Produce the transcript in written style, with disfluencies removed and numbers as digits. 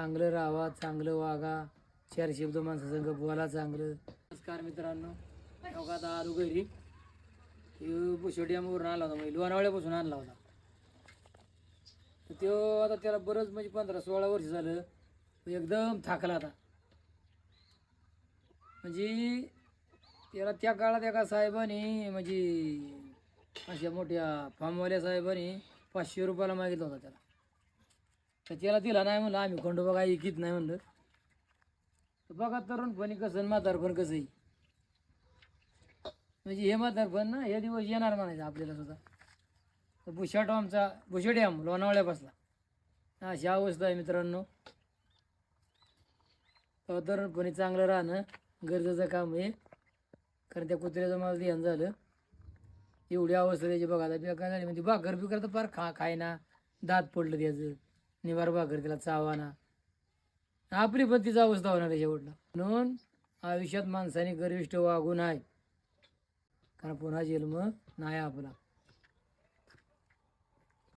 चांगलं राहावा, चांगलं वागा, 4 शब्द माणसासंग बोला चांगलं. नमस्कार मित्रांनो, बघा आता आलो घरी. बुशोडियामवरून आणला होता, म्हणजे लोणावळ्यापासून आणला होता. तर तो आता त्याला बरंच म्हणजे 15-16 वर्ष झालं, तो एकदम थाकला आता. म्हणजे त्याला त्या काळात एका साहेबाने म्हणजे अशा मोठ्या फार्मवाल्या साहेबाने 500 रुपयाला मागितला होता त्याला. तर त्याला दिला नाही म्हणलं, आम्ही खंडोबा काय इकीत नाही म्हणलं. तर बघा तरुणपणी कसं आणि म्हातारपण कसंही, म्हणजे हे म्हातारपण ना हे दिवस येणार म्हणायचं आपल्याला सुद्धा. तर बुशोडियाम लोणावळ्या बसला, अशी अवस्था आहे मित्रांनो. तर तरुणपणी चांगलं राहणं गरजेचं काम आहे, कारण त्या कुत्र्याचं मला ध्यान झालं. एवढी अवस्था त्याची बघा आता बेकार झाली. म्हणजे भाकर बिकर तर फार खायना, दात पडलं त्याचं, निवार भाकर त्याला चावाना. आपली पण तीच अवस्था होणार आहे शेवटला. म्हणून आयुष्यात माणसाने गर्विष्ठ वागू नये, कारण पुन्हा जन्म नाही आपला.